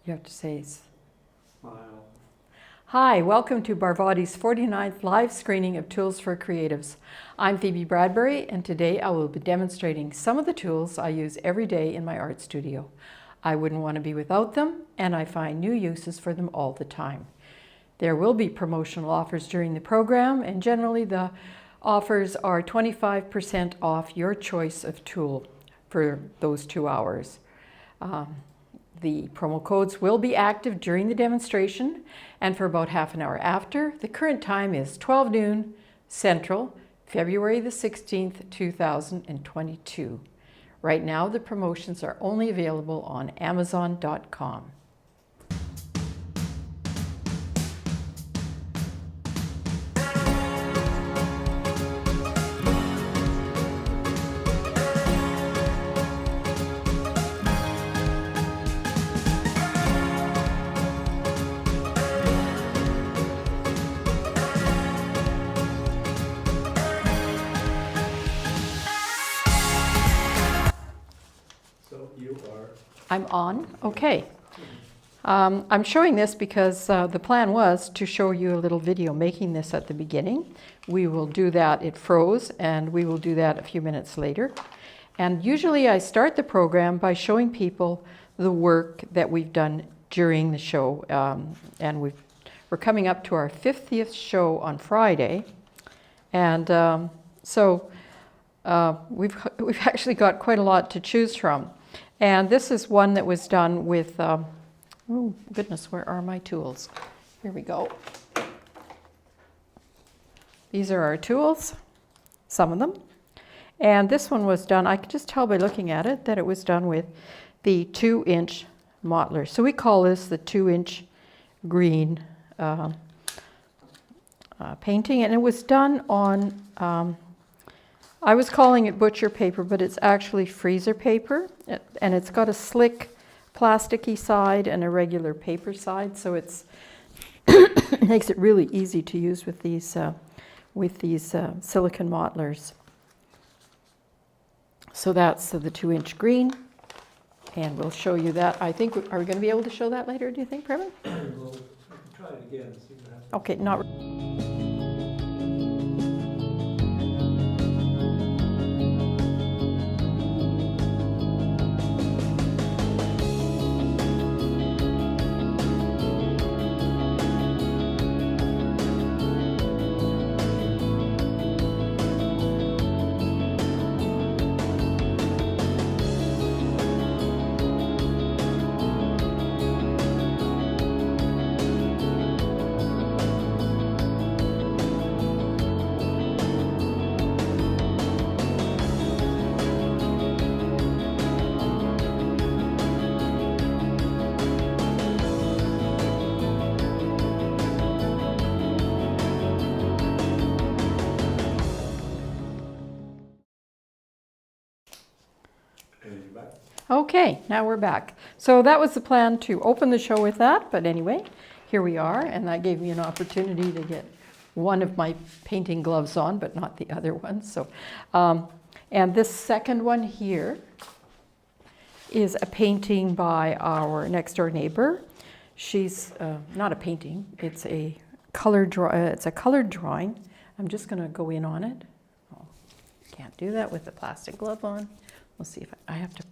You have to say Smile. Hi, welcome to Barvotti's 49th live screening of Tools for Creatives. I'm Phoebe Bradbury, and today I will be demonstrating some of the tools I use every day in my art studio. I wouldn't want to be without them, and I find new uses for them all the time. There will be promotional offers during the program, and generally the offers are 25% off your choice of tool for those 2 hours. The promo codes will be active during the demonstration and for about half an hour after. The current time is 12 noon Central, February the 16th, 2022. Right now, the promotions are only available on amzn.to. I'm on. Okay. I'm showing this because the plan was to show you a little video making this at the beginning. We will do that. It froze, and we will do that a few minutes later. And usually I start the program by showing people the work that we've done during the show. And we're coming up to our 50th show on Friday. And we've actually got quite a lot to choose from. And this is one that was done with, oh goodness, where are my tools? Here we go. These are our tools, some of them. And this one was done, I could just tell by looking at it that it was done with the 2-inch mottler. So we call this the 2-inch green painting. And it was done on, I was calling it butcher paper, but it's actually freezer paper, and it's got a slick plasticky side and a regular paper side, so it makes it really easy to use with these silicone mottlers. So that's the 2-inch green, and we'll show you that. I think, are we going to be able to show that later, do you think, Previn? Well, I can try it again and see what happens. Okay, not. Okay, now we're back. So that was the plan, to open the show with that, but anyway, here we are, and that gave me an opportunity to get one of my painting gloves on, but not the other one. So, and this second one here is a painting by our next door neighbor. She's not a painting; it's a colored drawing. I'm just going to go in on it. Oh, can't do that with the plastic glove on. We'll see if I have to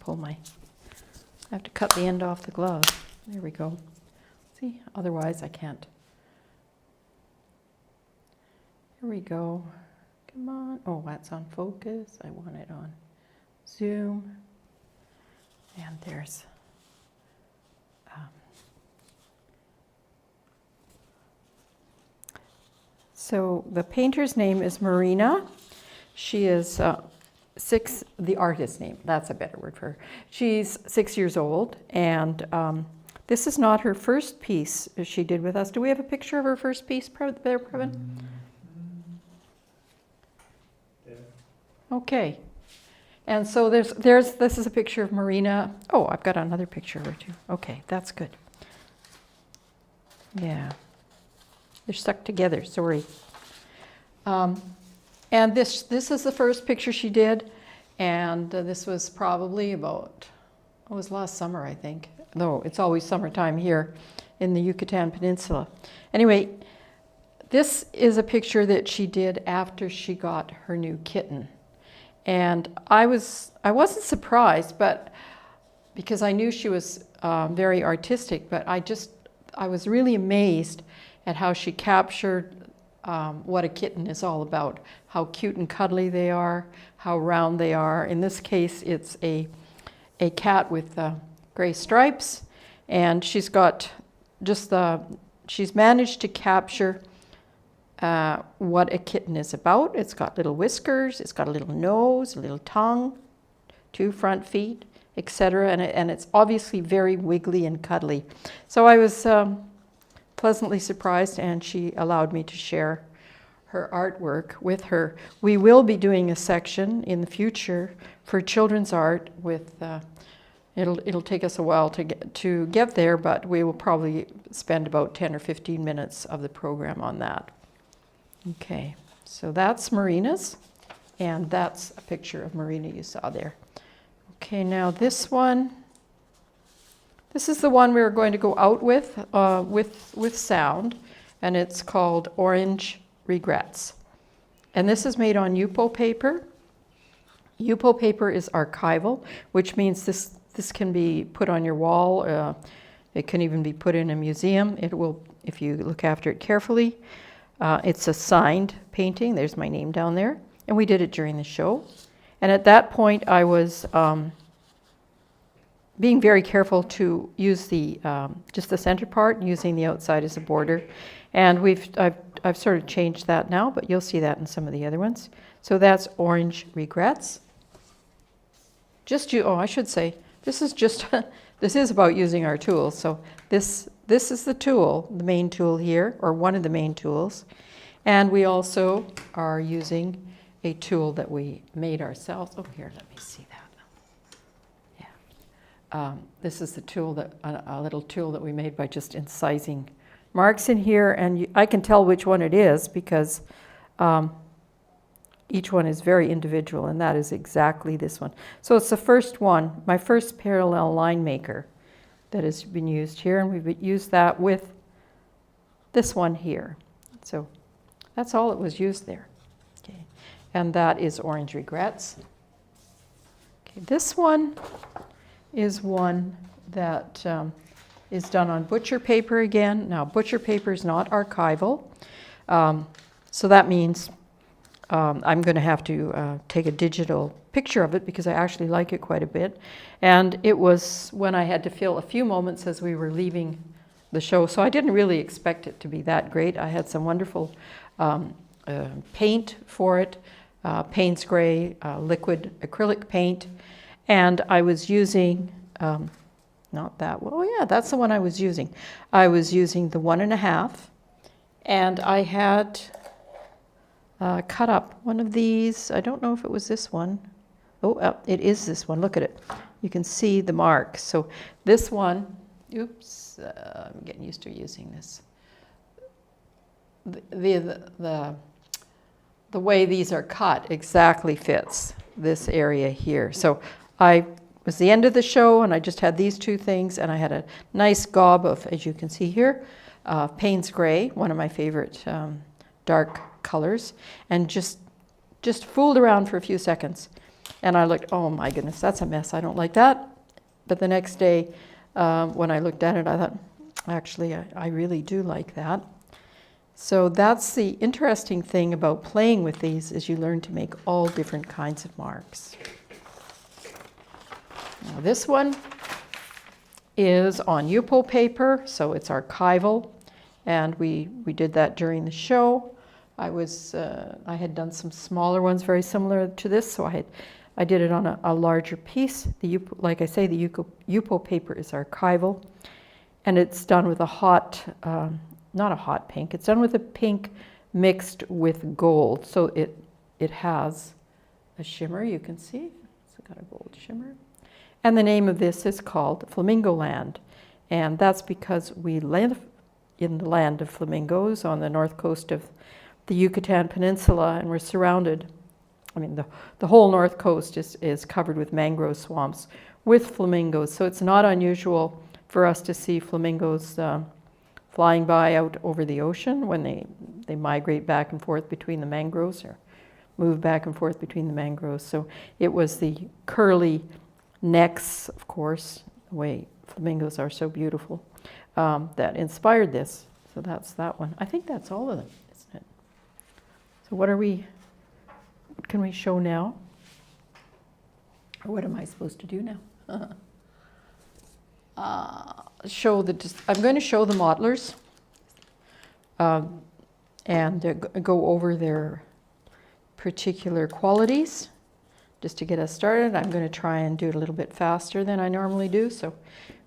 I have to cut the end off the glove. There we go. See, otherwise I can't. Here we go. Come on. Oh, that's on focus. I want it on zoom. And there's so the painter's name is Marina. She is the artist's name, that's a better word for her. She's 6 years old, and this is not her first piece she did with us. Do we have a picture of her first piece there, Previn? Yeah. Okay. And so this is a picture of Marina. Oh, I've got another picture of her too. Okay, that's good. Yeah. They're stuck together, sorry. And this is the first picture she did, and this was probably about, it was last summer, I think. though it's always summertime here in the Yucatan Peninsula. Anyway, this is a picture that she did after she got her new kitten. And I wasn't surprised, but because I knew she was very artistic, but I was really amazed at how she captured what a kitten is all about, how cute and cuddly they are, how round they are. In this case, it's a cat with gray stripes, and she's got she's managed to capture what a kitten is about. It's got little whiskers, it's got a little nose, a little tongue, 2 front feet, etc. And it's obviously very wiggly and cuddly. So I was pleasantly surprised, and she allowed me to share her artwork with her. We will be doing a section in the future for children's art with, it'll take us a while to get there, but we will probably spend about 10 or 15 minutes of the program on that. Okay, so that's Marina's, and that's a picture of Marina you saw there. Okay, now this one, this is the one we're going to go out with sound, and it's called Orange Regrets. And this is made on Yupo paper. Yupo paper is archival, which means this can be put on your wall. It can even be put in a museum. It will, if you look after it carefully. It's a signed painting. There's my name down there. And we did it during the show. And at that point, I was being very careful to use just the center part, and using the outside as a border. And I've sort of changed that now, but you'll see that in some of the other ones. So that's Orange Regrets. I should say, this is about using our tools. So this is the tool, the main tool here, or one of the main tools. And we also are using a tool that we made ourselves. Oh, here, let me see that. Yeah. This is the tool a little tool that we made by just incising marks in here. And I can tell which one it is because each one is very individual, and that is exactly this one. So it's the first one, my first parallel line maker that has been used here, and we've used that with this one here. So that's all it was used there. Okay, and that is Orange Regrets. Okay, this one is one that is done on butcher paper again. Now, butcher paper is not archival, so that means I'm going to have to take a digital picture of it because I actually like it quite a bit. And it was when I had to fill a few moments as we were leaving the show. So I didn't really expect it to be that great. I had some wonderful paint for it, Payne's Gray, liquid acrylic paint. And I was using, not that one, oh yeah, that's the one I was using. I was using the 1.5, and I had cut up one of these. I don't know if it was this one. Oh, it is this one. Look at it. You can see the marks. So this one, oops, I'm getting used to using this. The way these are cut exactly fits this area here. So it was the end of the show, and I just had these 2 things, and I had a nice gob of, as you can see here, Payne's Gray, one of my favorite dark colors, and just fooled around for a few seconds. And I looked, oh my goodness, that's a mess. I don't like that. But the next day, when I looked at it, I thought, actually, I really do like that. So that's the interesting thing about playing with these, is you learn to make all different kinds of marks. Now this one is on Yupo paper, so it's archival, and we did that during the show. I had done some smaller ones very similar to this, so I did it on a larger piece. Like I say, the Yupo paper is archival, and it's done with a hot, not a hot pink, it's done with a pink mixed with gold. So it has a shimmer, you can see, it's got a gold shimmer. And the name of this is called Flamingo Land, and that's because we live in the land of flamingos on the north coast of the Yucatan Peninsula, and we're surrounded, I mean, the whole north coast is covered with mangrove swamps with flamingos. So it's not unusual for us to see flamingos flying by out over the ocean when they migrate back and forth between the mangroves or move back and forth between the mangroves. So it was the curly necks, of course, the way flamingos are so beautiful, that inspired this. So that's that one. I think that's all of them, isn't it? So what can we show now? Or what am I supposed to do now? I'm going to show the mottlers and go over their particular qualities just to get us started. I'm going to try and do it a little bit faster than I normally do so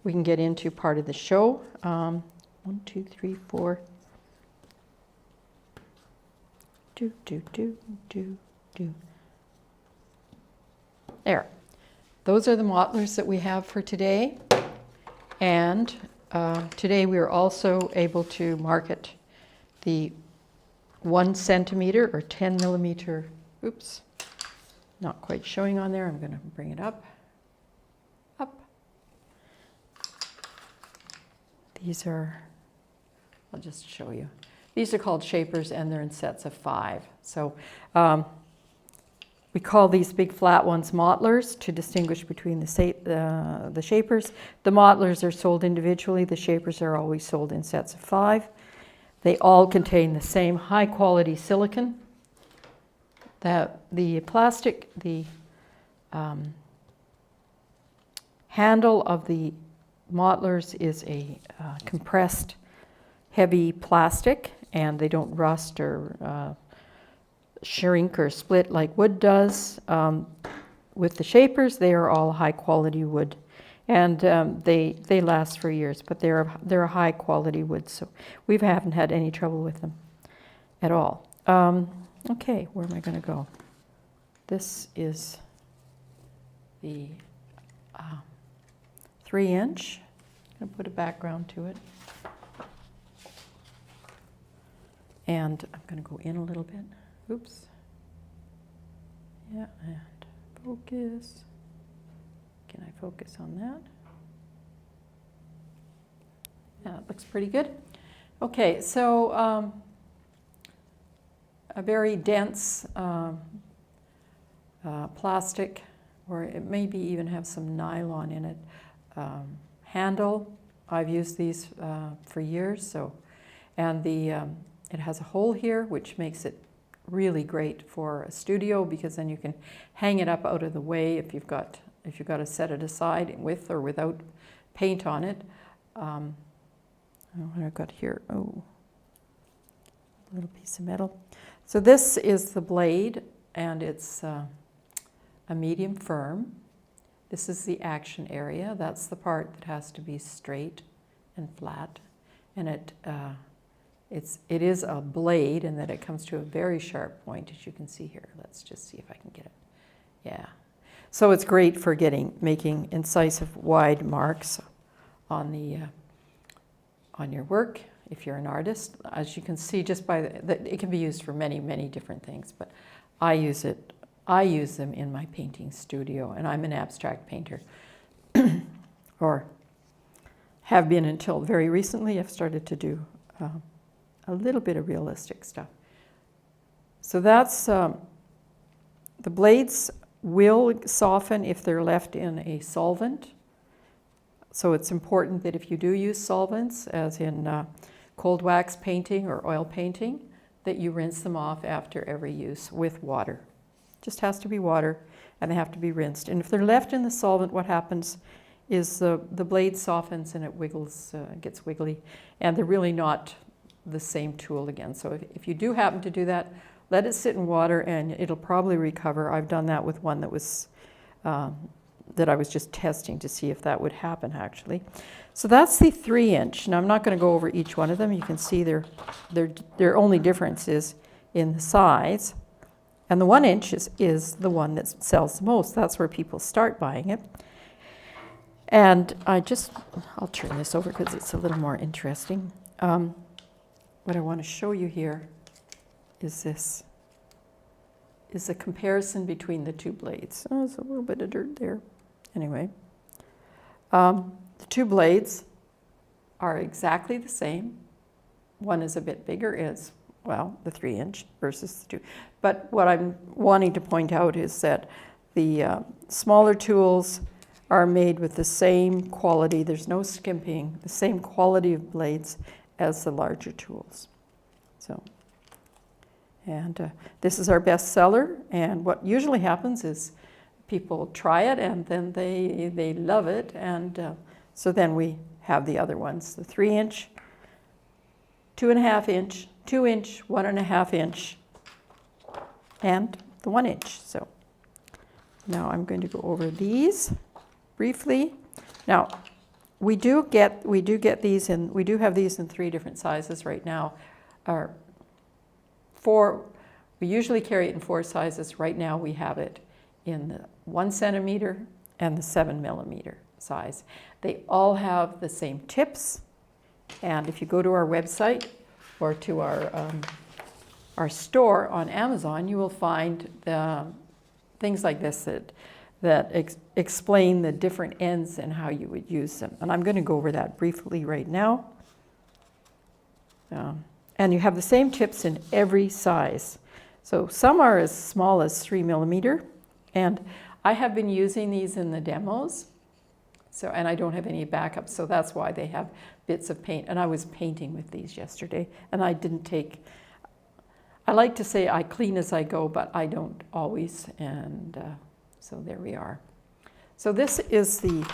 we can get into part of the show. 1, 2, 3, 4. Do. There. Those are the mottlers that we have for today. And today we are also able to market the 1 centimeter or 10 millimeter, oops, not quite showing on there. I'm going to bring it up. These are, I'll just show you. These are called shapers and they're in sets of 5. So we call these big flat ones mottlers to distinguish between the shapers. The mottlers are sold individually. The shapers are always sold in sets of 5. They all contain the same high quality silicone. The plastic, the handle of the mottlers is a compressed heavy plastic, and they don't rust or shrink or split like wood does. With the shapers, they are all high quality wood, and they last for years, but they're a high quality wood, so we haven't had any trouble with them at all. Okay, where am I going to go? This is the 3-inch. I'm going to put a background to it. And I'm going to go in a little bit. Oops. Yeah, and focus. Can I focus on that? Yeah, it looks pretty good. Okay, so a very dense plastic, or it maybe even have some nylon in it, handle. I've used these for years, so, and it has a hole here, which makes it really great for a studio, because then you can hang it up out of the way if you've got to set it aside with or without paint on it. What I've got here, a little piece of metal. So this is the blade, and it's a medium firm. This is the action area. That's the part that has to be straight and flat, and it is a blade, and that it comes to a very sharp point, as you can see here. Let's just see if I can get it. Yeah. So it's great for making incisive, wide marks on your work if you're an artist. As you can see, just by it can be used for many, many different things, but I use them in my painting studio, and I'm an abstract painter, or have been until very recently. I've started to do a little bit of realistic stuff. So that's, the blades will soften if they're left in a solvent. So it's important that if you do use solvents, as in cold wax painting or oil painting, that you rinse them off after every use with water. Just has to be water, and they have to be rinsed. And if they're left in the solvent, what happens is the blade softens and it wiggles, gets wiggly, and they're really not the same tool again. So if you do happen to do that, let it sit in water and it'll probably recover. I've done that with one that was that I was just testing to see if that would happen, actually. So that's the 3-inch. Now I'm not going to go over each one of them. You can see their only difference is in the size. And the 1-inch is the one that sells the most. That's where people start buying it. And I'll turn this over because it's a little more interesting. What I want to show you here is this, is the comparison between the two blades. Oh, there's a little bit of dirt there. Anyway, the two blades, are exactly the same. One is a bit bigger, is, well, the 3-inch versus the 2. But what I'm wanting to point out is that the smaller tools are made with the same quality, there's no skimping, the same quality of blades as the larger tools. So, and this is our best seller, and what usually happens is people try it and then they love it, and so then we have the other ones, the 3-inch, 2.5-inch, 2-inch, 1.5-inch, and the 1-inch. So now I'm going to go over these briefly. Now we do get these in, we do have these in 3 different sizes right now. We usually carry it in 4 sizes. Right now we have it in the 1 centimeter and the 7 millimeter size. They all have the same tips, and if you go to our website or to our store on Amazon, you will find things like this that explain the different ends and how you would use them. And I'm going to go over that briefly right now. And you have the same tips in every size. So some are as small as 3 millimeter, and I have been using these in the demos. So, and I don't have any backups, so that's why they have bits of paint. And I was painting with these yesterday, and I didn't take, I like to say I clean as I go, but I don't always, and so there we are. So this is the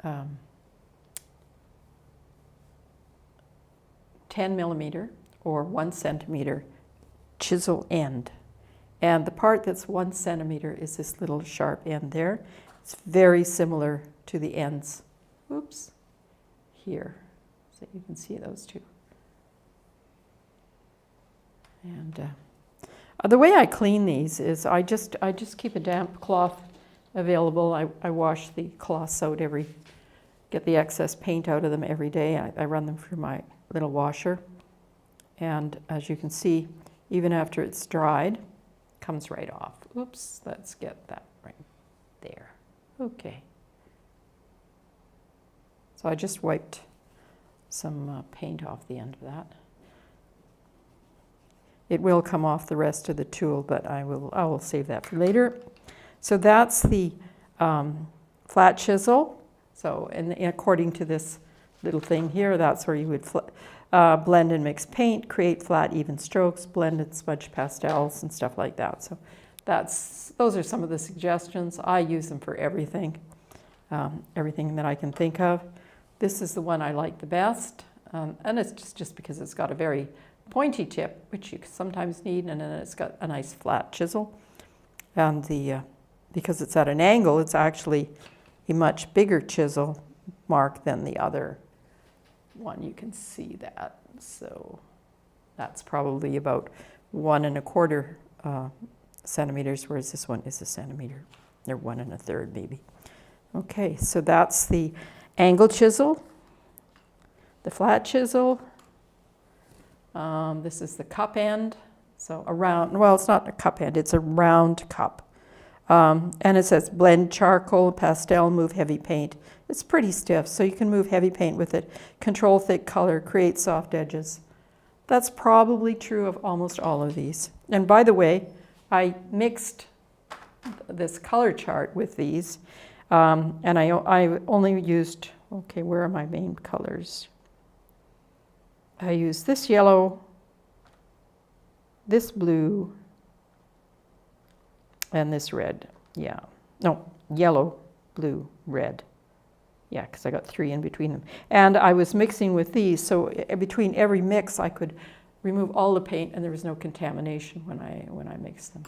um, 10 millimeter or 1 centimeter chisel end. And the part that's 1 centimeter is this little sharp end there. It's very similar to the ends, oops, here. So you can see those two. And the way I clean these is I just keep a damp cloth available. I wash the cloths out get the excess paint out of them every day. I run them through my little washer. And as you can see, even after it's dried, it comes right off. Oops, let's get that right there. Okay. So I just wiped some paint off the end of that. It will come off the rest of the tool, but I will save that for later. So that's the flat chisel. So according to this little thing here, that's where you would blend and mix paint, create flat, even strokes, blend and smudge pastels and stuff like that. So those are some of the suggestions. I use them for everything, everything that I can think of. This is the one I like the best, and it's just because it's got a very pointy tip, which you sometimes need, and then it's got a nice flat chisel. And because it's at an angle, it's actually a much bigger chisel mark than the other one. You can see that. So that's probably about 1 1/4 centimeters, whereas this one is a centimeter, or 1 1/3 maybe. Okay, so that's the angle chisel, the flat chisel. This is the cup end. So a round, well, it's not a cup end, it's a round cup. And it says blend charcoal, pastel, move heavy paint. It's pretty stiff, so you can move heavy paint with it. Control thick color, create soft edges. That's probably true of almost all of these. And by the way, I mixed this color chart with these, and I only used, okay, where are my main colors? I used this yellow, this blue, and this red. Yeah, no, yellow, blue, red. Yeah, because I got 3 in between them. And I was mixing with these, so between every mix I could remove all the paint and there was no contamination when I mixed them.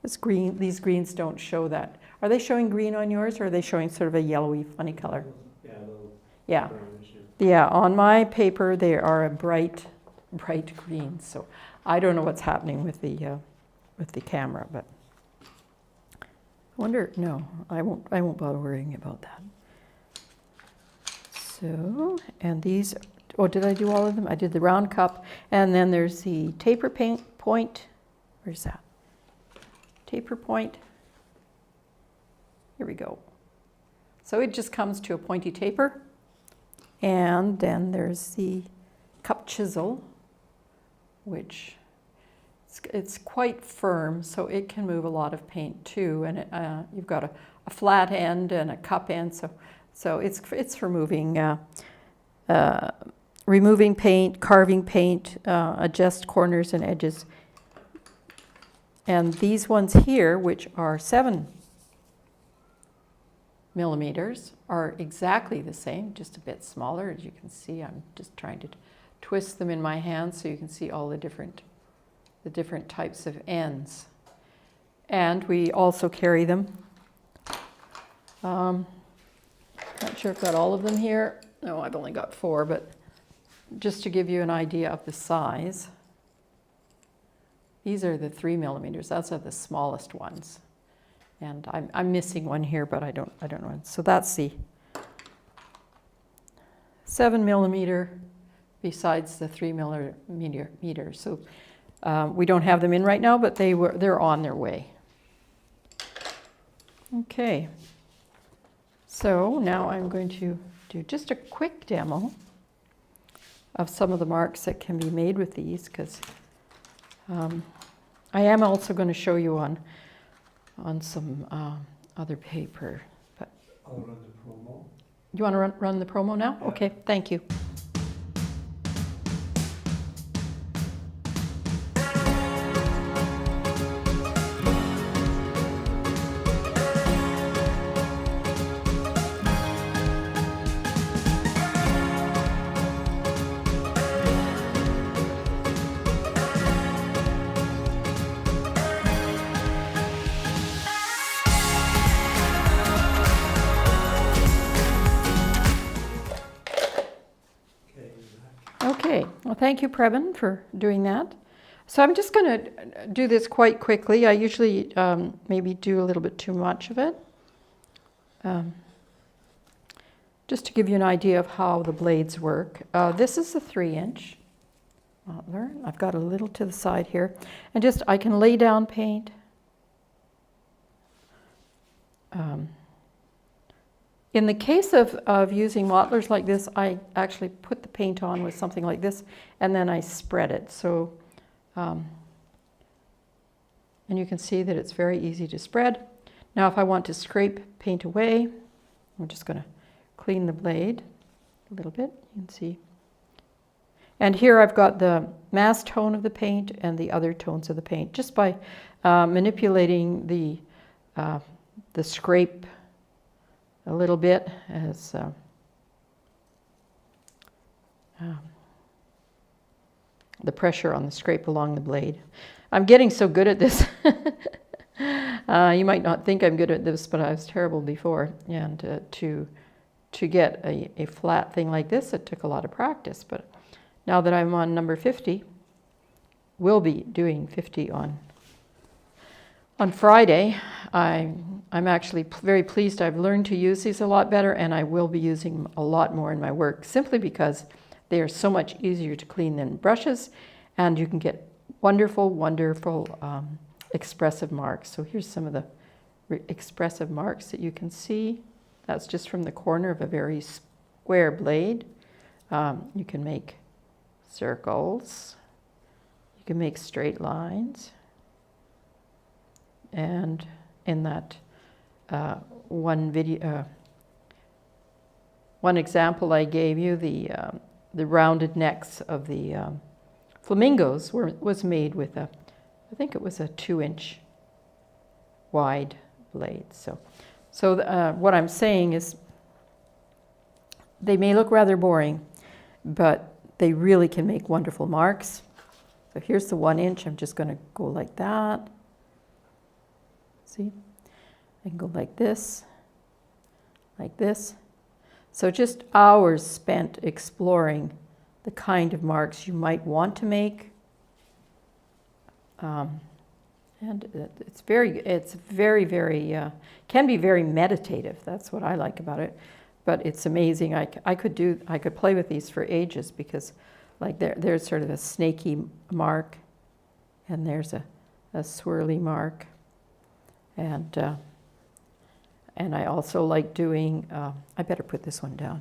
This green, these greens don't show that. Are they showing green on yours, or are they showing sort of a yellowy, funny color? Yeah, a little Yeah. brownish, yeah. Yeah, on my paper they are a bright green. So I don't know what's happening with the camera, but I wonder. No, I won't bother worrying about that. So, and these. Oh, did I do all of them? I did the round cup, and then there's the taper point. Where's that? Taper point. Here we go. So it just comes to a pointy taper. And then there's the cup chisel, which it's quite firm, so it can move a lot of paint too. And you've got a flat end and a cup end, so it's for moving, removing paint, carving paint, adjust corners and edges. And these ones here, which are 7 millimeters, are exactly the same, just a bit smaller. As you can see, I'm just trying to twist them in my hand so you can see all the different types of ends. And we also carry them. Not sure if I've got all of them here. No, I've only got 4, but just to give you an idea of the size, these are the 3 millimeters. Those are the smallest ones. And I'm missing one here, but I don't know. So that's the 7 millimeter besides the 3 millimeter. So we don't have them in right now, but they're on their way. Okay. So now I'm going to do just a quick demo of some of the marks that can be made with these, because I am also going to show you on some other paper. But I'll run the promo. you want to run the promo now? Yeah. Okay, thank you. Okay, well, thank you, Preben, for doing that. So I'm just going to do this quite quickly. I usually maybe do a little bit too much of it. Just to give you an idea of how the blades work. This is a 3-inch modeler. I've got a little to the side here. And just, I can lay down paint. In the case of using modelers like this, I actually put the paint on with something like this, and then I spread it. So, and you can see that it's very easy to spread. Now, if I want to scrape paint away, I'm just going to clean the blade a little bit. You can see. And here I've got the mass tone of the paint and the other tones of the paint, just by manipulating the scrape a little bit as the pressure on the scrape along the blade. I'm getting so good at this. You might not think I'm good at this, but I was terrible before. And to get a flat thing like this, it took a lot of practice. But now that I'm on number 50, we'll be doing 50 on Friday. I'm actually very pleased. I've learned to use these a lot better, and I will be using them a lot more in my work, simply because they are so much easier to clean than brushes, and you can get wonderful, wonderful expressive marks. So here's some of the expressive marks that you can see. That's just from the corner of a very square blade. You can make circles. You can make straight lines. And in that one example I gave you, the rounded necks of the flamingos was made with I think it was a 2-inch wide blade. So what I'm saying is, they may look rather boring, but they really can make wonderful marks. So here's the 1-inch. I'm just going to go like that. See? I can go like this. So just hours spent exploring the kind of marks you might want to make. And it's very, can be very meditative. That's what I like about it. But it's amazing. I could play with these for ages, because like there's sort of a snaky mark, and there's a swirly mark. And I also like doing, I better put this one down.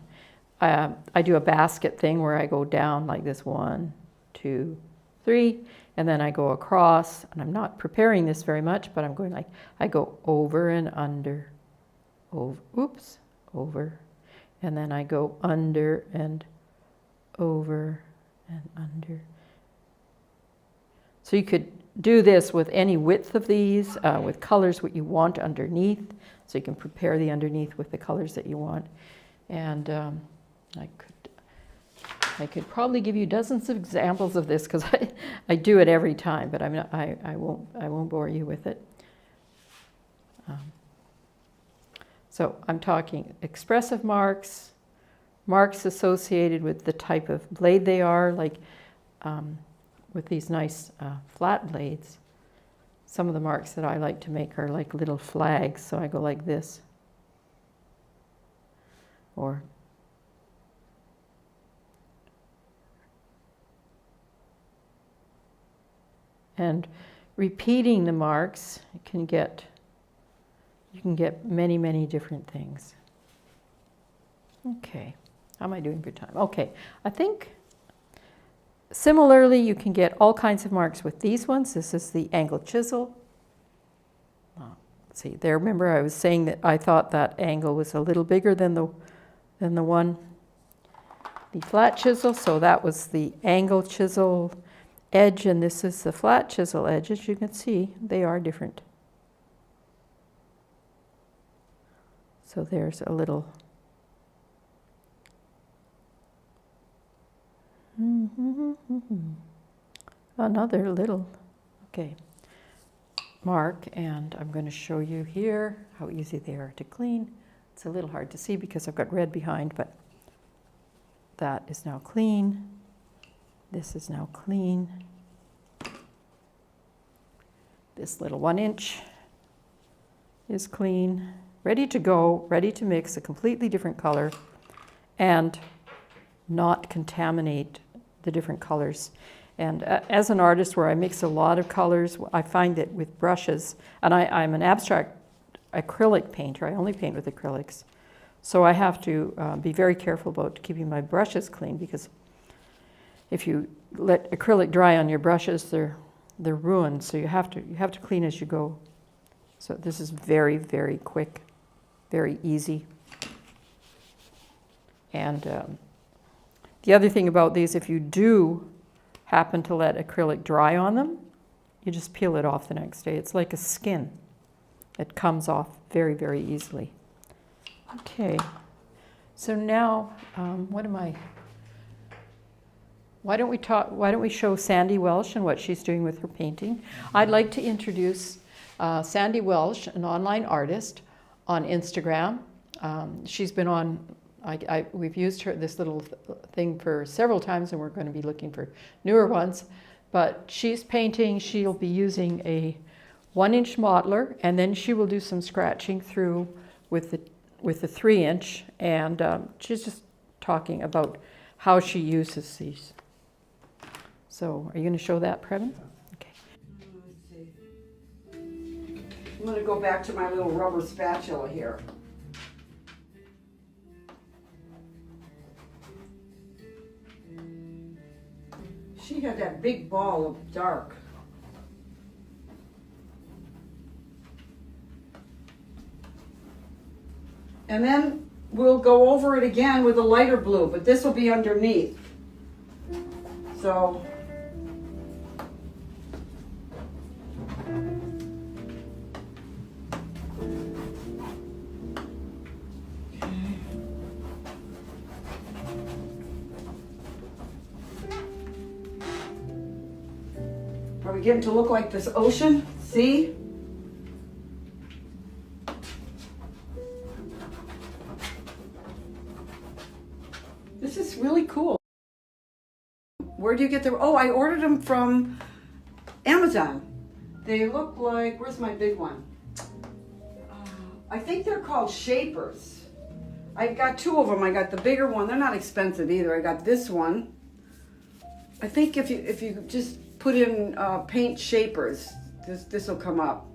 I do a basket thing where I go down like this, 1, 2, 3, and then I go across, and I'm not preparing this very much, but I'm going like, I go over and under, over, oops, over, and then I go under and over and under. So you could do this with any width of these, with colors what you want underneath, so you can prepare the underneath with the colors that you want. And I could probably give you dozens of examples of this because I do it every time, but I won't bore you with it. So I'm talking expressive marks, marks associated with the type of blade they are, like with these nice flat blades. Some of the marks that I like to make are like little flags, so I go like this. And repeating the marks, you can get many, many different things. Okay, how am I doing for time? Okay, I think similarly you can get all kinds of marks with these ones. This is the angled chisel. See there, remember I was saying that I thought that angle was a little bigger than the one. The flat chisel, so that was the angled chisel edge, and this is the flat chisel edge. As you can see, they are different. So there's a little another little, okay, mark, and I'm going to show you here how easy they are to clean. It's a little hard to see because I've got red behind, but that is now clean. This is now clean. This little 1 inch is clean, ready to go, ready to mix a completely different color and not contaminate the different colors. And as an artist where I mix a lot of colors, I find that with brushes, and I'm an abstract acrylic painter, I only paint with acrylics, so I have to be very careful about keeping my brushes clean, because if you let acrylic dry on your brushes, they're ruined. So you have to clean as you go. So this is very, very quick, very easy. And the other thing about these, if you do happen to let acrylic dry on them, you just peel it off the next day. It's like a skin. It comes off very, very easily. Okay, so now why don't we show Sandy Welsh and what she's doing with her painting. I'd like to introduce Sandy Welsh, an online artist on Instagram. She's been on, we've used this little thing for several times, and we're going to be looking for newer ones. But she's painting, she'll be using a 1 inch modeler, and then she will do some scratching through with the 3 inch, and she's just talking about how she uses these. So are you going to show that, Previn? Okay. Let's see. I'm going to go back to my little rubber spatula here. She had that big ball of dark. And then we'll go over it again with a lighter blue, but this will be underneath. So are we getting to look like this ocean? See? This is really cool. Where do you get them? Oh, I ordered them from Amazon. They look like, where's my big one? I think they're called shapers. I've got 2 of them. I got the bigger one. They're not expensive either. I got this one. I think if you just put in paint shapers, this will come up.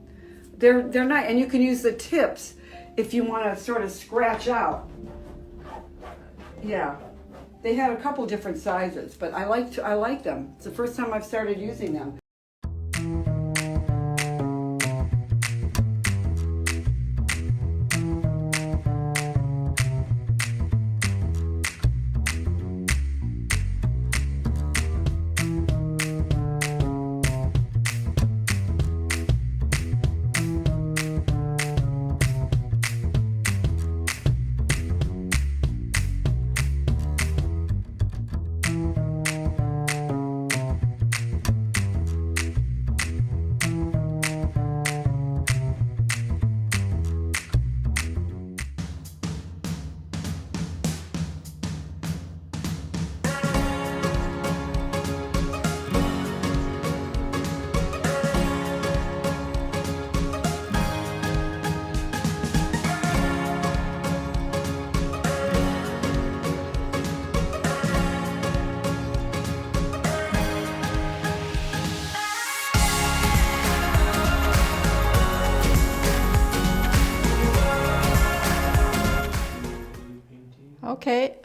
They're nice, and you can use the tips if you want to sort of scratch out. Yeah, they had a couple different sizes, but I like them. It's the first time I've started using them. Okay,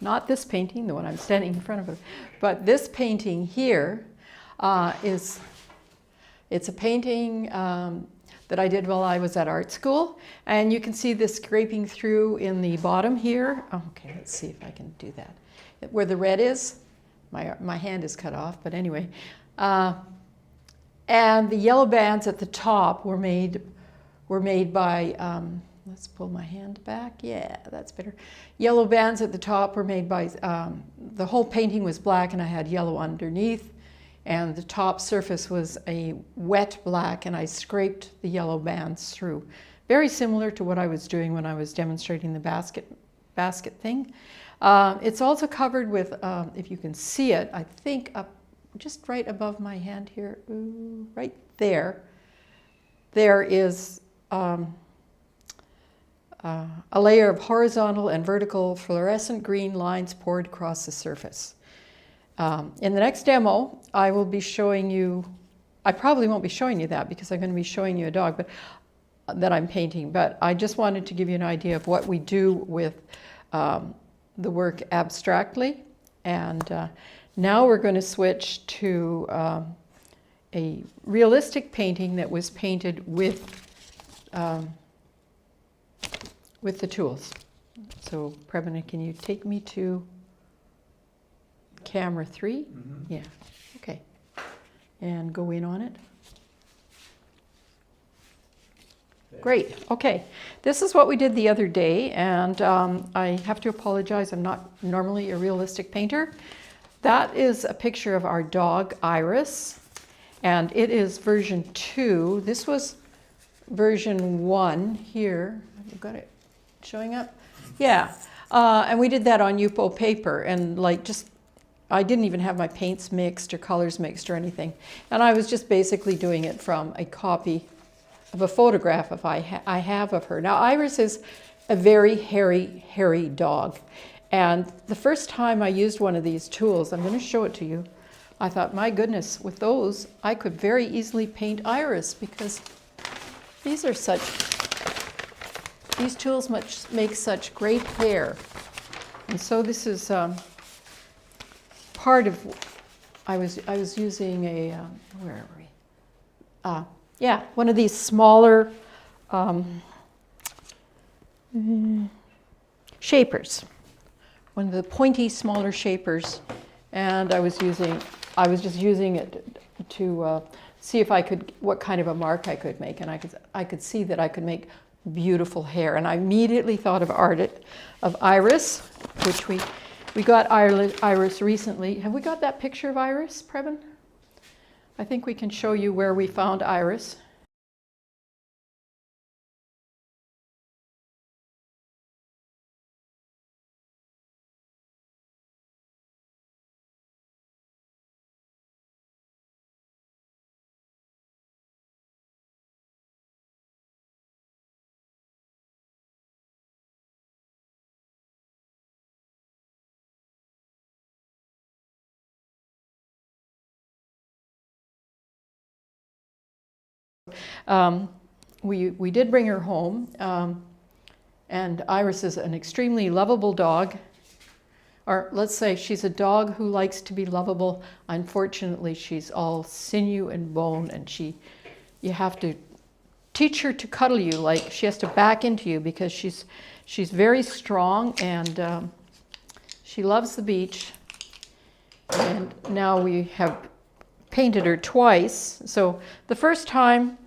not this painting, the one I'm standing in front of, but this painting here it's a painting that I did while I was at art school, and you can see this scraping through in the bottom here. Okay, let's see if I can do that. Where the red is, my hand is cut off, but anyway. And the yellow bands at the top were made by, let's pull my hand back. Yeah, that's better. Yellow bands at the top were made by, the whole painting was black and I had yellow underneath, and the top surface was a wet black, and I scraped the yellow bands through. Very similar to what I was doing when I was demonstrating the basket thing. It's also covered with, if you can see it, I think up just right above my hand here, ooh, right there, there is a layer of horizontal and vertical fluorescent green lines poured across the surface. In the next demo, I will be showing you, I probably won't be showing you that because I'm going to be showing you a dog that I'm painting, but I just wanted to give you an idea of what we do with the work abstractly. And now we're going to switch to a realistic painting that was painted with the tools. So, Prebina, can you take me to camera 3? Mm-hmm. Yeah, okay. And go in on it. Great, okay. This is what we did the other day, and I have to apologize, I'm not normally a realistic painter. That is a picture of our dog, Iris, and it is version 2. This was version 1 here. Have you got it showing up? Yeah, and we did that on Yupo paper, and like just, I didn't even have my paints mixed or colors mixed or anything. And I was just basically doing it from a copy of a photograph I have of her. Now, Iris is a very hairy dog. And the first time I used one of these tools, I'm going to show it to you, I thought, my goodness, with those, I could very easily paint Iris, because these tools make such great hair. And so this is part of, I was using a, where are we? Yeah, one of these smaller shapers. One of the pointy, smaller shapers, and I was just using it to see if I could, what kind of a mark I could make, and I could see that I could make beautiful hair, and I immediately thought of Iris, which we got Iris recently. Have we got that picture of Iris, Previn? I think we can show you where we found Iris. We did bring her home, And Iris is an extremely lovable dog. Or let's say she's a dog who likes to be lovable. Unfortunately, she's all sinew and bone, and you have to teach her to cuddle you, like she has to back into you because she's very strong, and she loves the beach. And now we have painted her twice. So the first time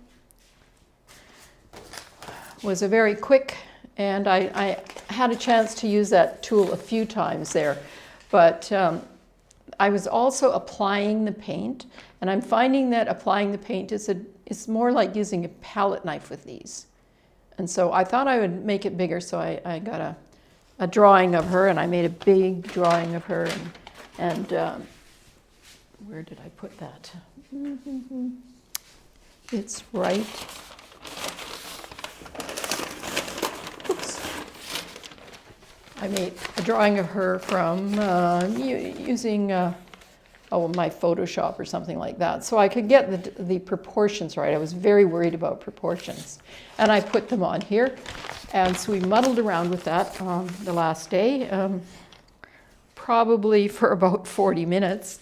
was a very quick, and I had a chance to use that tool a few times there. But I was also applying the paint, and I'm finding that applying the paint is more like using a palette knife with these. And so I thought I would make it bigger, so I got a drawing of her, and I made a big drawing of her, and where did I put that? It's right. Oops. I made a drawing of her from using my Photoshop or something like that, so I could get the proportions right. I was very worried about proportions, and I put them on here. And so we muddled around with that the last day, probably for about 40 minutes.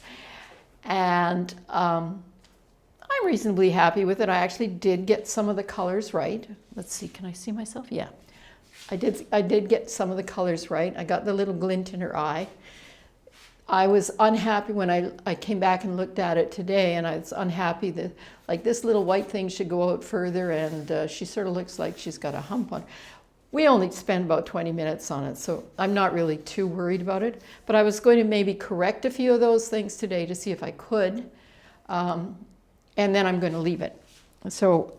And I'm reasonably happy with it. I actually did get some of the colors right. Let's see, can I see myself? Yeah, I did get some of the colors right. I got the little glint in her eye. I was unhappy when I came back and looked at it today, and I was unhappy that like this little white thing should go out further, and she sort of looks like she's got a hump on. We only spent about 20 minutes on it, so I'm not really too worried about it. But I was going to maybe correct a few of those things today to see if I could, and then I'm going to leave it. So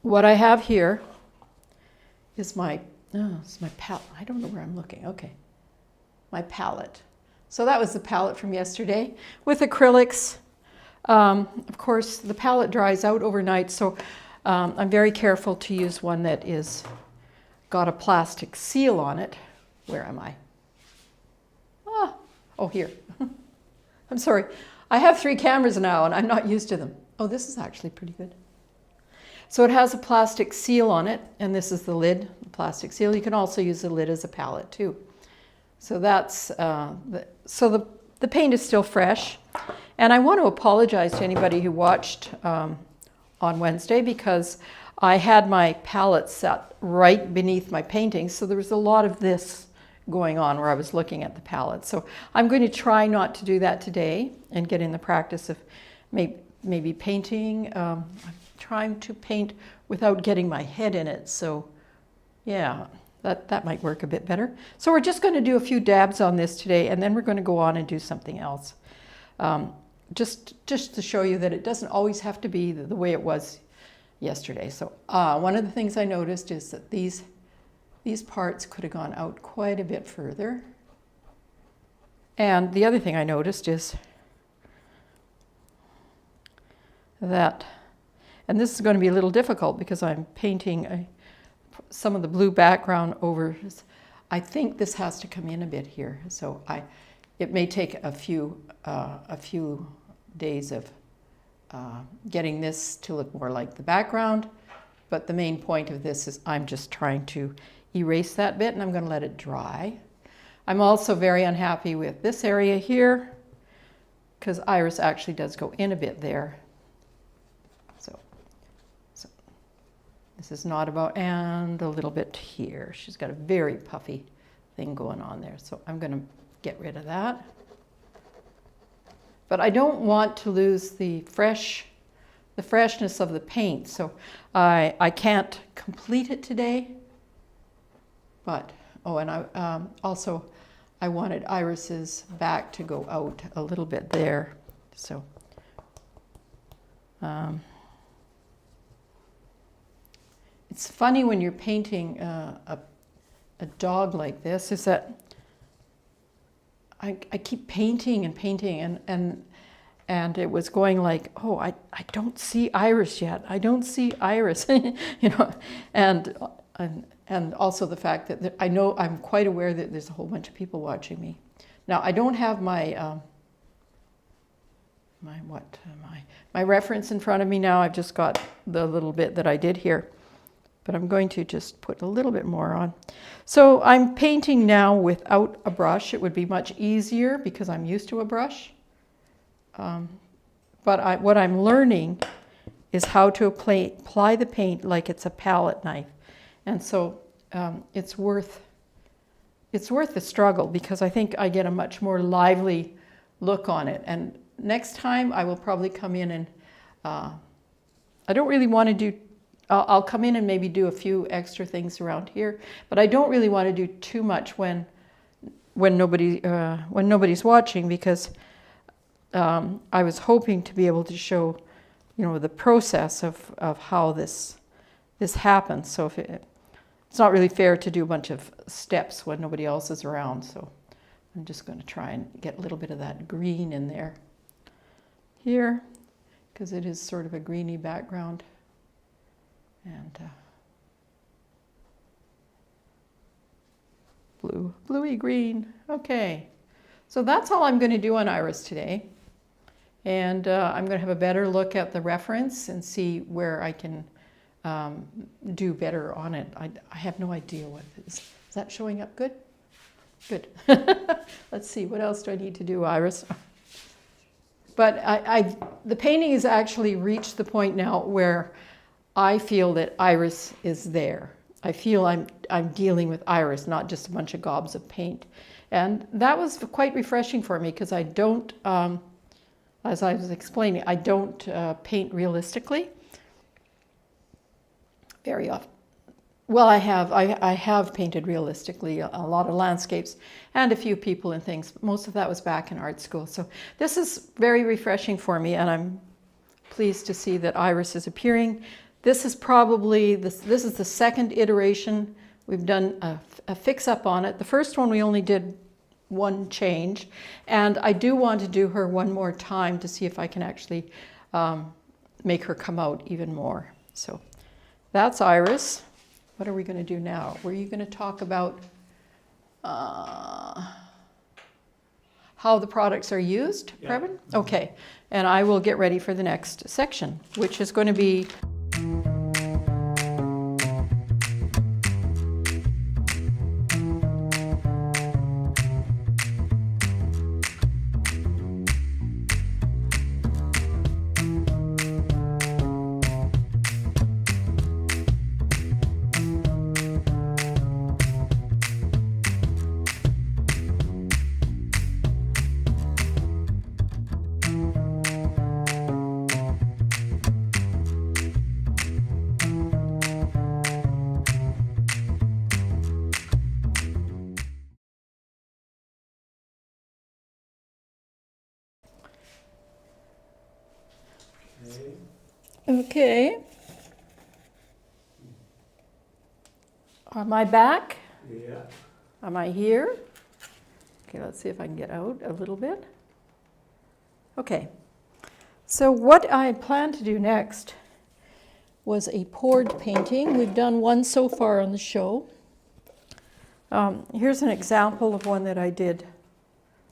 what I have here is it's my palette. I don't know where I'm looking. Okay, my palette. So that was the palette from yesterday with acrylics. Of course, the palette dries out overnight, so I'm very careful to use one that is got a plastic seal on it. Where am I? Oh, here. I'm sorry. I have 3 cameras now, and I'm not used to them. Oh, this is actually pretty good. So it has a plastic seal on it, and this is the lid, the plastic seal. You can also use the lid as a palette too. So that's the paint is still fresh, and I want to apologize to anybody who watched on Wednesday, because I had my palette set right beneath my painting, so there was a lot of this going on where I was looking at the palette. So I'm going to try not to do that today and get in the practice of maybe painting. I'm trying to paint without getting my head in it, so yeah. That might work a bit better. So we're just going to do a few dabs on this today, and then we're going to go on and do something else. Just to show you that it doesn't always have to be the way it was yesterday. So one of the things I noticed is that these parts could have gone out quite a bit further. And the other thing I noticed is that, and this is going to be a little difficult because I'm painting some of the blue background over. I think this has to come in a bit here, so it may take a few days of getting this to look more like the background, but the main point of this is I'm just trying to erase that bit, and I'm going to let it dry. I'm also very unhappy with this area here because Iris actually does go in a bit there. So this is not about, and a little bit here. She's got a very puffy thing going on there, so I'm going to get rid of that. But I don't want to lose the freshness of the paint, so I can't complete it today. But and I wanted Iris's back to go out a little bit there, so. It's funny when you're painting a dog like this, is that I keep painting and painting, and it was going like, oh, I don't see Iris yet. I don't see Iris, you know, and also the fact that I know, I'm quite aware that there's a whole bunch of people watching me. Now I don't have my my reference in front of me now. I've just got the little bit that I did here. but I'm going to just put a little bit more on. So I'm painting now without a brush. It would be much easier because I'm used to a brush. But what I'm learning is how to apply the paint like it's a palette knife. And so it's worth the struggle because I think I get a much more lively look on it. And next time I will probably come in and I don't really want to do, I'll come in and maybe do a few extra things around here, but I don't really want to do too much when nobody's watching, because I was hoping to be able to show, you know, the process of how this happens. So it's not really fair to do a bunch of steps when nobody else is around. So I'm just going to try and get a little bit of that green in there here, because it is sort of a greeny background. And bluey green. Okay, so that's all I'm going to do on Iris today. And I'm going to have a better look at the reference and see where I can do better on it. I have no idea what it is. Is that showing up good? Good. Let's see, what else do I need to do, Iris? But the painting has actually reached the point now where I feel that Iris is there. I feel I'm dealing with Iris, not just a bunch of gobs of paint. And that was quite refreshing for me, because I don't, as I was explaining, I don't paint realistically very often. Well, I have painted realistically a lot of landscapes and a few people and things. Most of that was back in art school. So this is very refreshing for me, and I'm pleased to see that Iris is appearing. This is probably, this is the second iteration. We've done a fix-up on it. The first one we only did one change, and I do want to do her one more time to see if I can actually make her come out even more. So that's Iris. What are we going to do now? Were you going to talk about how the products are used, Yeah. Preben? Okay, and I will get ready for the next section, which is going to be okay. Am I back? Yeah. Am I here? Okay, let's see if I can get out a little bit. Okay, so what I planned to do next was a poured painting. We've done one so far on the show. Here's an example of one that I did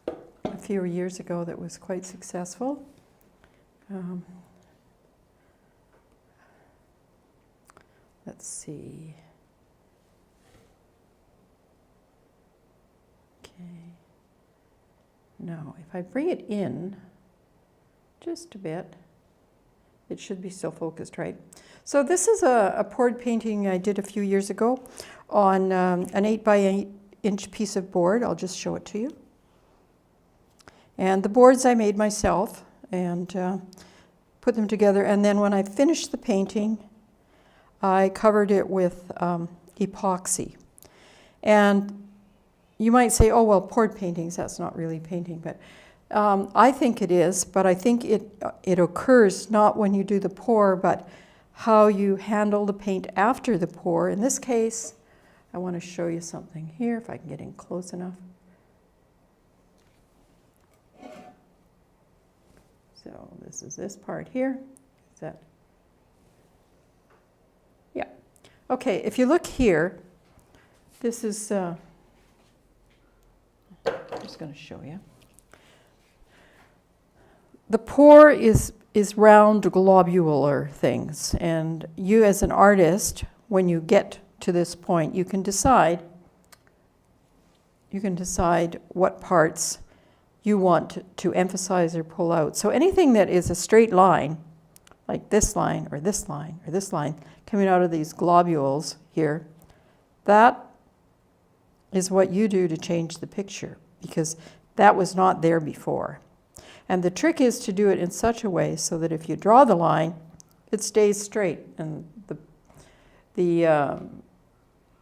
a few years ago that was quite successful. Let's see. Okay. Now, if I bring it in just a bit, it should be still focused, right? So this is a poured painting I did a few years ago on an 8x8 inch piece of board. I'll just show it to you. And the boards I made myself and put them together. And then when I finished the painting, I covered it with epoxy. And you might say, oh, well, poured paintings, that's not really painting. But I think it is, but I think it occurs not when you do the pour, but how you handle the paint after the pour. In this case, I want to show you something here, if I can get in close enough. So this is this part here. Is that? Yeah. Okay, if you look here, this is, I'm just going to show you. The pour is round globular things, and you as an artist when you get to this point, you can decide what parts you want to emphasize or pull out. So anything that is a straight line, like this line or this line or this line, coming out of these globules here, that is what you do to change the picture, because that was not there before. And the trick is to do it in such a way so that if you draw the line, it stays straight, and the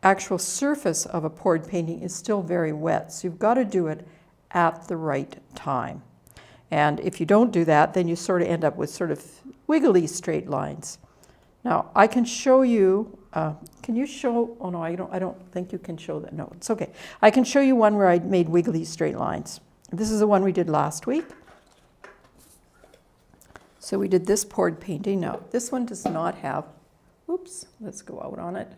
actual surface of a poured painting is still very wet. So you've got to do it at the right time. And if you don't do that, then you sort of end up with sort of wiggly straight lines. Now, I can show you, can you show, oh no, I don't think you can show that. No, it's okay. I can show you one where I made wiggly straight lines. This is the one we did last week. So we did this poured painting. Now, this one does not have, oops, let's go out on it.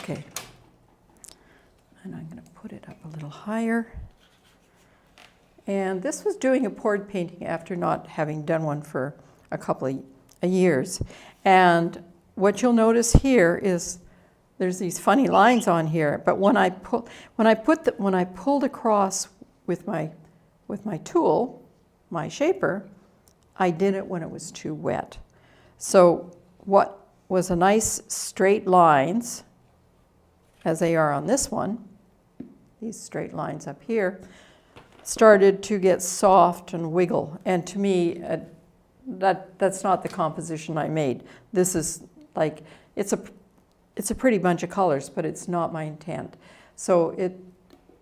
Okay, and I'm going to put it up a little higher. And this was doing a poured painting after not having done one for a couple of years. And what you'll notice here is there's these funny lines on here. But when I pulled across with my tool, my shaper, I did it when it was too wet. So what was a nice straight lines, as they are on this one, these straight lines up here, started to get soft and wiggle. And to me, that's not the composition I made. This is like, it's a pretty bunch of colors, but it's not my intent. So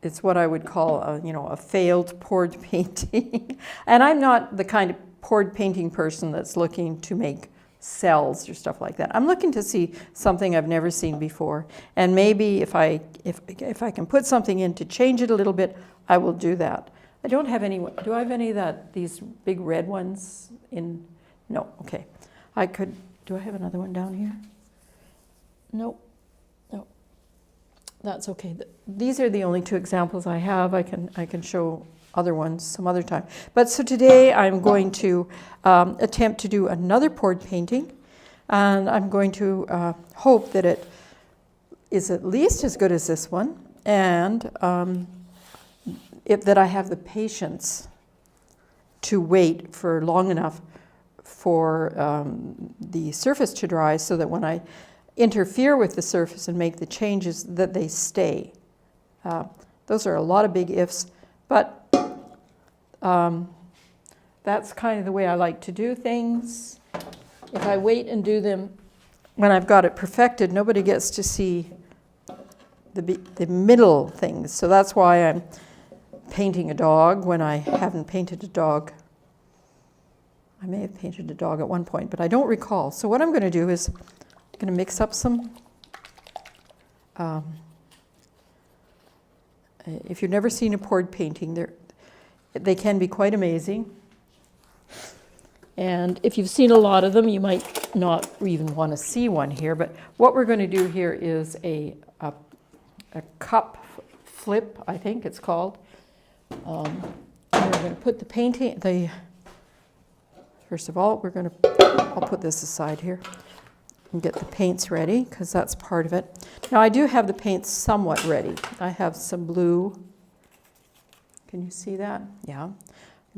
it's what I would call a failed poured painting. And I'm not the kind of poured painting person that's looking to make cells or stuff like that. I'm looking to see something I've never seen before, and maybe if I can put something in to change it a little bit, I will do that. I don't have any. Do I have any of these big red ones in? No. Okay. I could. Do I have another one down here? Nope. No. That's okay. These are the only two examples I have. I can show other ones some other time. But so today I'm going to attempt to do another poured painting, and I'm going to hope that it is at least as good as this one, and that I have the patience to wait for long enough for the surface to dry, so that when I interfere with the surface and make the changes, that they stay. Those are a lot of big ifs, but that's kind of the way I like to do things. If I wait and do them when I've got it perfected, nobody gets to see the middle things. So that's why I'm painting a dog when I haven't painted a dog. I may have painted a dog at one point, but I don't recall. So what I'm going to do is I'm going to mix up some. If you've never seen a poured painting, they can be quite amazing. And if you've seen a lot of them, you might not even want to see one here. But what we're going to do here is a cup flip, I think it's called. And we're going to put the painting. First of all, I'll put this aside here and get the paints ready, because that's part of it. Now I do have the paints somewhat ready. I have some blue. Can you see that? Yeah.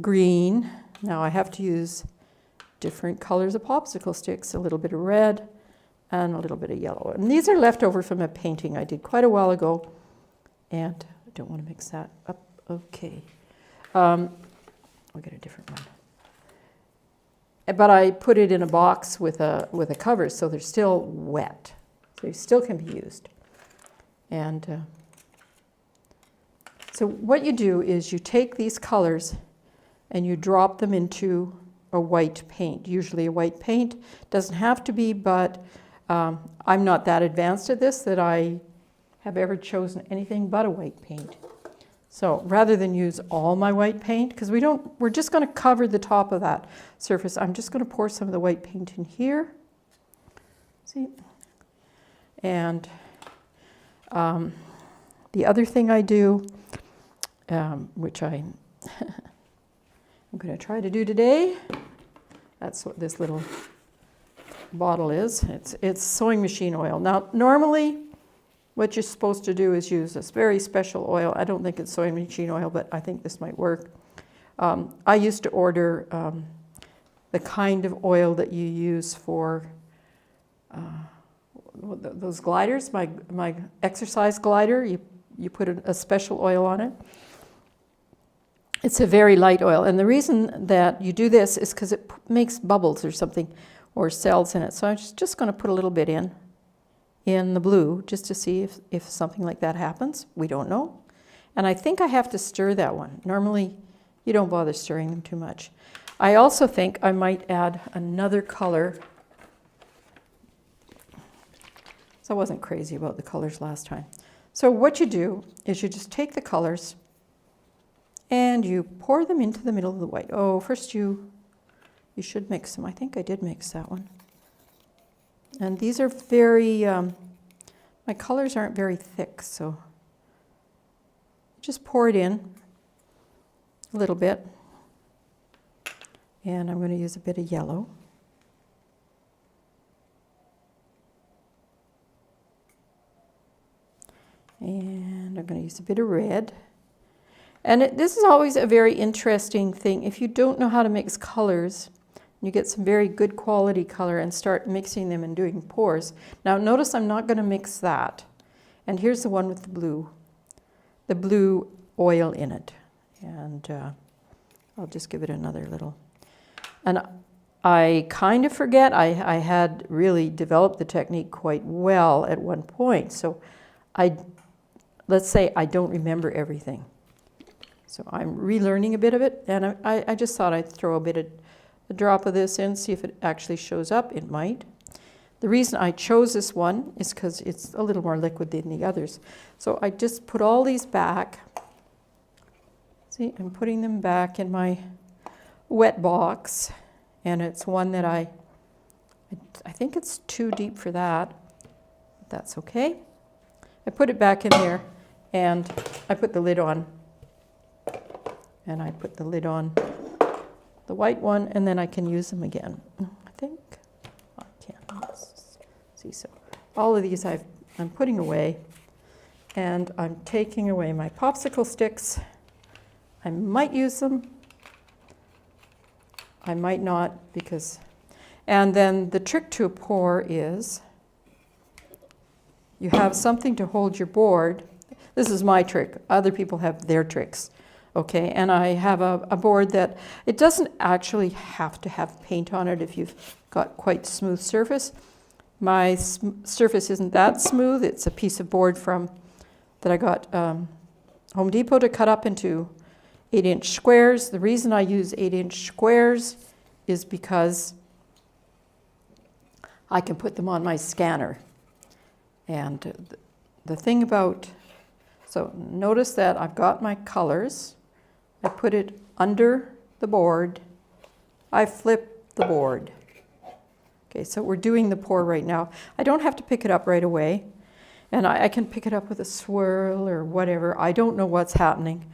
Green. Now I have to use different colors of popsicle sticks, a little bit of red and a little bit of yellow. And these are left over from a painting I did quite a while ago. And I don't want to mix that up. Okay. I'll get a different one. But I put it in a box with a cover, so they're still wet. So they still can be used. And so what you do is you take these colors and you drop them into a white paint, usually a white paint. Doesn't have to be, but I'm not that advanced at this that I have ever chosen anything but a white paint. So rather than use all my white paint, because we're just going to cover the top of that surface, I'm just going to pour some of the white paint in here. See? And the other thing I do, which I'm going to try to do today, That's what this little bottle is. It's sewing machine oil. Now, normally, what you're supposed to do is use this very special oil. I don't think it's sewing machine oil, but I think this might work. I used to order the kind of oil that you use for those gliders, my exercise glider. You put a special oil on it. It's a very light oil, and the reason that you do this is because it makes bubbles or something, or cells in it. So I'm just going to put a little bit in the blue, just to see if something like that happens. We don't know. And I think I have to stir that one. Normally, you don't bother stirring them too much. I also think I might add another color. So I wasn't crazy about the colors last time. So what you do is you just take the colors and you pour them into the middle of the white. Oh, first you should mix them. I think I did mix that one. And these are very, my colors aren't very thick, so just pour it in a little bit. And I'm going to use a bit of yellow. And I'm going to use a bit of red. And this is always a very interesting thing. If you don't know how to mix colors, you get some very good quality color and start mixing them and doing pours. Now notice I'm not going to mix that. And here's the one with the blue oil in it. And I'll just give it another little. And I kind of forget, I had really developed the technique quite well at one point. So let's say I don't remember everything. So I'm relearning a bit of it, and I just thought I'd throw a drop of this in, see if it actually shows up. It might. The reason I chose this one is because it's a little more liquid than the others. So I just put all these back. See, I'm putting them back in my wet box, and it's one that I think it's too deep for that. But that's okay. I put it back in there, and I put the lid on. And I put the lid on the white one, and then I can use them again. I think I can. Let's see, so all of these I'm putting away, and I'm taking away my popsicle sticks. I might use them. I might not, because. And then the trick to a pour is you have something to hold your board. This is my trick. Other people have their tricks. Okay, and I have a board that it doesn't actually have to have paint on it if you've got quite smooth surface. My surface isn't that smooth. It's a piece of board that I got Home Depot to cut up into 8-inch squares. The reason I use 8-inch squares is because I can put them on my scanner. And the thing about, so notice that I've got my colors. I put it under the board. I flip the board. Okay, so we're doing the pour right now. I don't have to pick it up right away. And I can pick it up with a swirl or whatever. I don't know what's happening.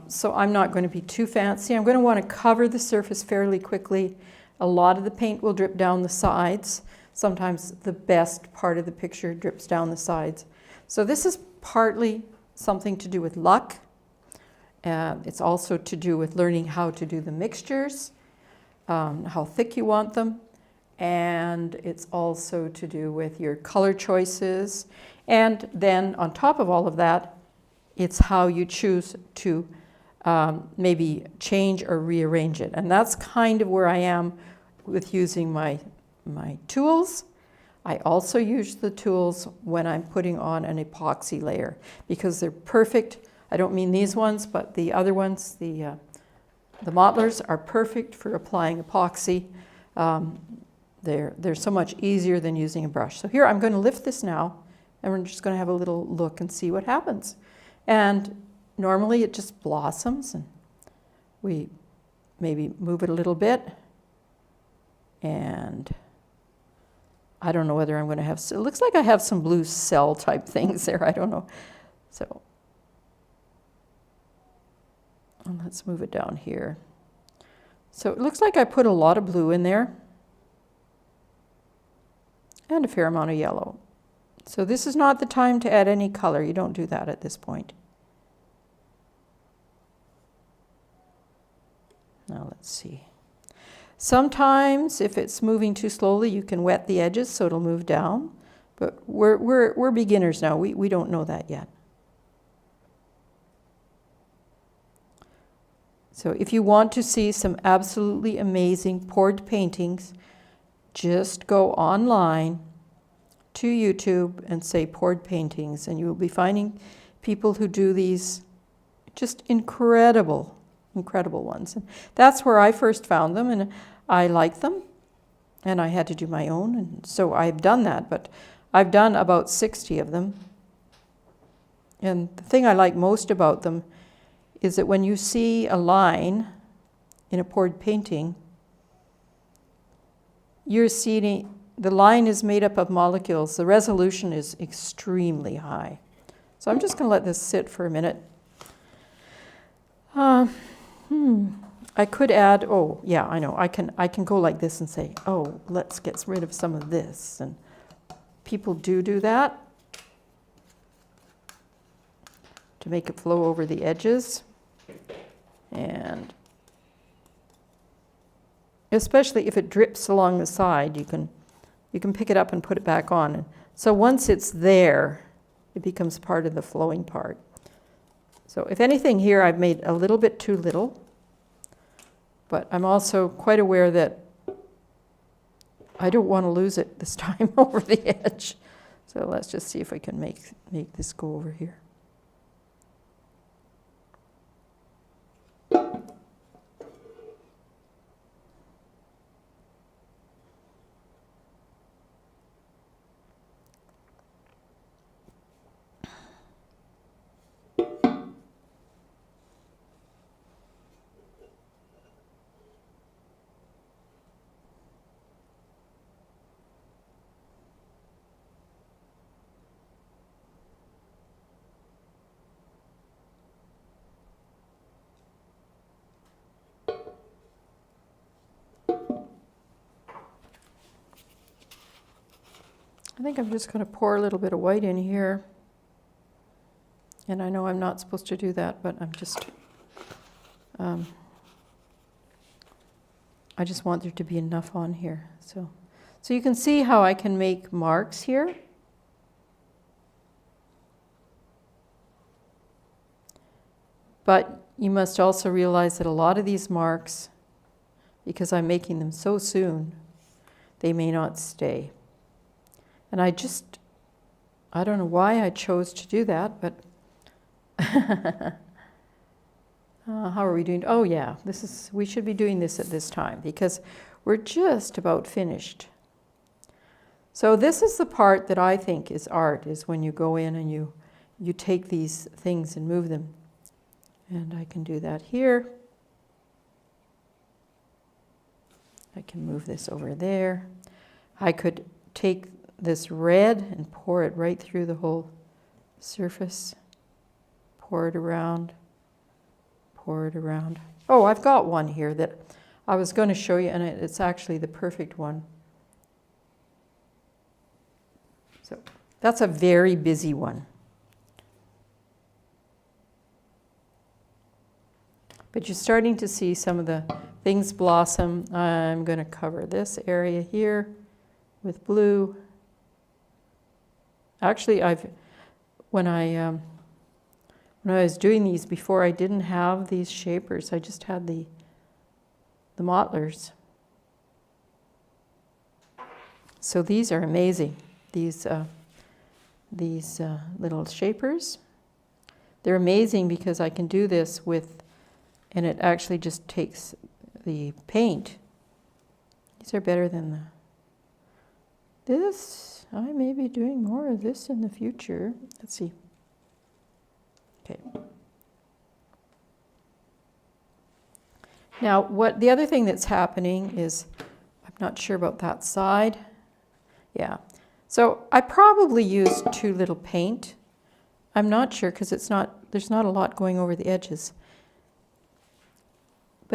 So I'm not going to be too fancy. I'm going to want to cover the surface fairly quickly. A lot of the paint will drip down the sides. Sometimes the best part of the picture drips down the sides. So this is partly something to do with luck. It's also to do with learning how to do the mixtures, how thick you want them, and it's also to do with your color choices. And then on top of all of that, it's how you choose to maybe change or rearrange it. And that's kind of where I am with using my tools. I also use the tools when I'm putting on an epoxy layer because they're perfect. I don't mean these ones, but the other ones, the Mottlers are perfect for applying epoxy. They're so much easier than using a brush. So here I'm going to lift this now, and we're just going to have a little look and see what happens. And normally it just blossoms, and we maybe move it a little bit. And I don't know whether I'm going to have, it looks like I have some blue cell type things there. I don't know. So let's move it down here. So it looks like I put a lot of blue in there and a fair amount of yellow. So this is not the time to add any color. You don't do that at this point. Now let's see. Sometimes if it's moving too slowly, you can wet the edges so it'll move down. But we're beginners now. We don't know that yet. So if you want to see some absolutely amazing poured paintings, just go online to YouTube and say poured paintings, and you will be finding people who do these just incredible ones. And that's where I first found them, and I liked them, and I had to do my own, and so I've done that, but I've done about 60 of them. And the thing I like most about them is that when you see a line in a poured painting, you're seeing the line is made up of molecules. The resolution is extremely high. So I'm just going to let this sit for a minute. I could add, oh yeah, I know, I can go like this and say, oh, let's get rid of some of this. And people do that to make it flow over the edges. And especially if it drips along the side, you can pick it up and put it back on. And so once it's there, it becomes part of the flowing part. So if anything here, I've made a little bit too little, but I'm also quite aware that I don't want to lose it this time over the edge. So let's just see if I can make this go over here. I think I'm just going to pour a little bit of white in here. And I know I'm not supposed to do that, but I'm just, I just want there to be enough on here. So you can see how I can make marks here. But you must also realize that a lot of these marks, because I'm making them so soon, they may not stay. And I don't know why I chose to do that, but how are we doing? Oh yeah, we should be doing this at this time because we're just about finished. So this is the part that I think is art, is when you go in and you take these things and move them. And I can do that here. I can move this over there. I could take this red and pour it right through the whole surface. Pour it around. Pour it around. Oh, I've got one here that I was going to show you, and it's actually the perfect one. So that's a very busy one. But you're starting to see some of the things blossom. I'm going to cover this area here with blue. Actually, when I was doing these before, I didn't have these shapers. I just had the mottlers. So these are amazing. These little shapers. They're amazing because I can do this with, and it actually just takes the paint. These are better than this. I may be doing more of this in the future. Let's see. Okay. Now, the other thing that's happening is, I'm not sure about that side. Yeah. So I probably used too little paint. I'm not sure because there's not a lot going over the edges.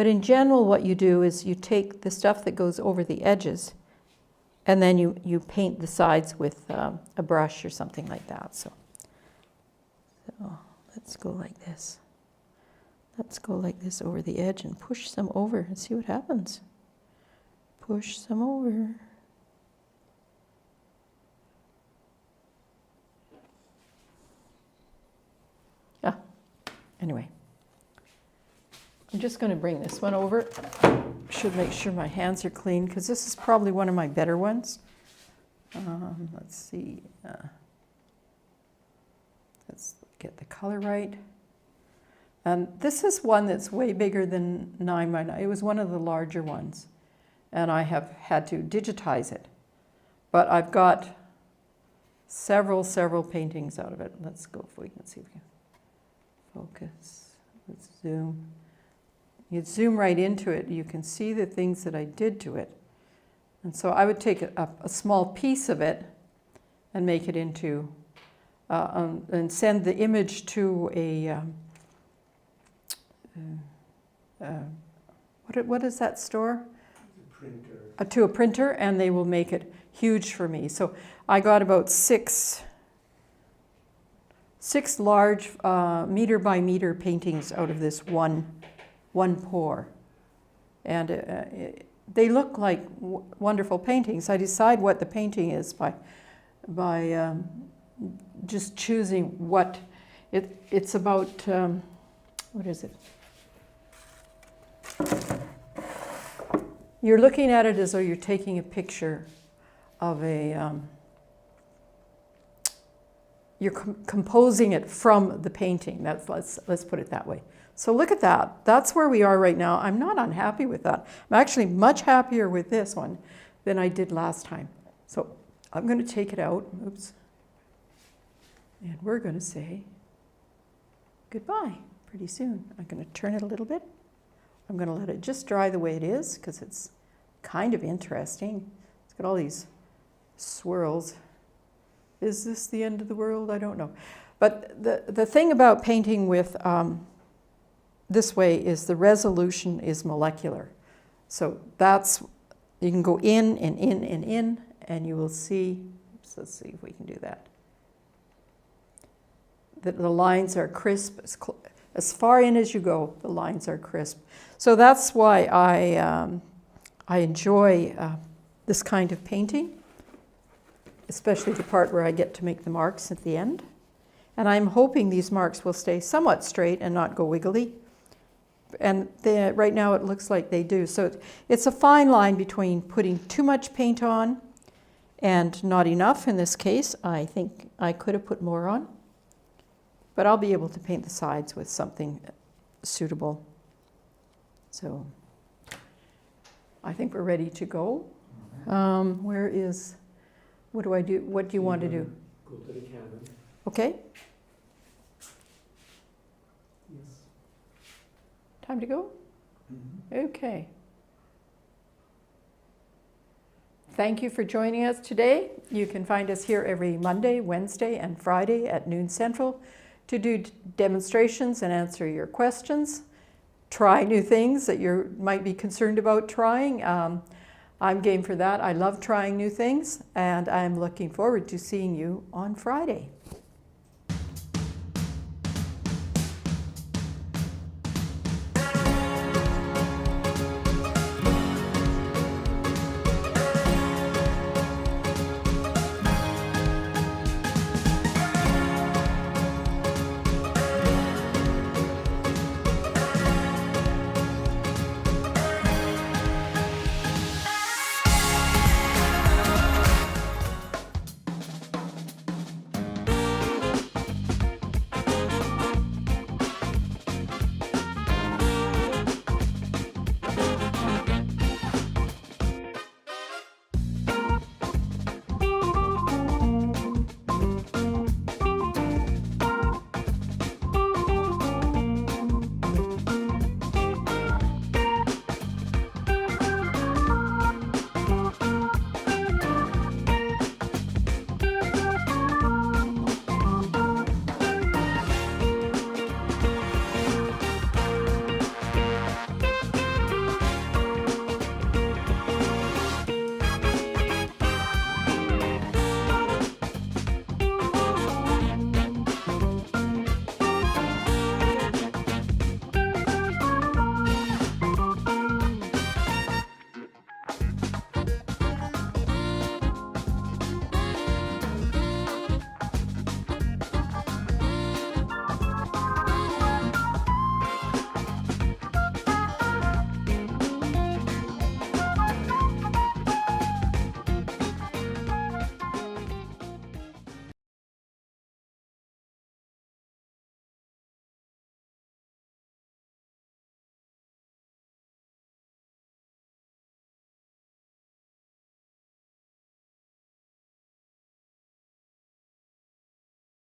But in general, what you do is you take the stuff that goes over the edges, and then you paint the sides with a brush or something like that. So let's go like this. Let's go like this over the edge and push some over and see what happens. Push some over. Yeah, anyway. I'm just going to bring this one over. Should make sure my hands are clean because this is probably one of my better ones. Let's see. Let's get the color right. And this is one that's way bigger than 9x9. It was one of the larger ones. And I have had to digitize it. But I've got several paintings out of it. Let's go if we can see if we can focus. Let's zoom. You zoom right into it, you can see the things that I did to it. And so I would take a small piece of it and make it into, and send the image to a, what is that store? Printer. To a printer, and they will make it huge for me. So I got about six large meter by meter paintings out of this one pour, and they look like wonderful paintings. I decide what the painting is by just choosing what it's about. What is it? You're looking at it as though you're taking a picture of a. You're composing it from the painting. Let's put it that way. So look at that. That's where we are right now. I'm not unhappy with that. I'm actually much happier with this one than I did last time. So I'm going to take it out. Oops. And we're going to say goodbye pretty soon. I'm going to turn it a little bit. I'm going to let it just dry the way it is because it's kind of interesting. It's got all these swirls. Is this the end of the world? I don't know. But the thing about painting with this way is the resolution is molecular. So that's, you can go in and in and in, and you will see, let's see if we can do that. The lines are crisp. As far in as you go, the lines are crisp. So that's why I enjoy this kind of painting, especially the part where I get to make the marks at the end. And I'm hoping these marks will stay somewhat straight and not go wiggly. And right now it looks like they do. So it's a fine line between putting too much paint on and not enough. In this case, I think I could have put more on. But I'll be able to paint the sides with something suitable. So I think we're ready to go. What do I do? What do you want to do? Go to the cannon. Okay, Yes. time to go? Okay. Thank you for joining us today. You can find us here every Monday, Wednesday, and Friday at noon Central to do demonstrations and answer your questions. Try new things that you might be concerned about trying. I'm game for that. I love trying new things, and I'm looking forward to seeing you on Friday.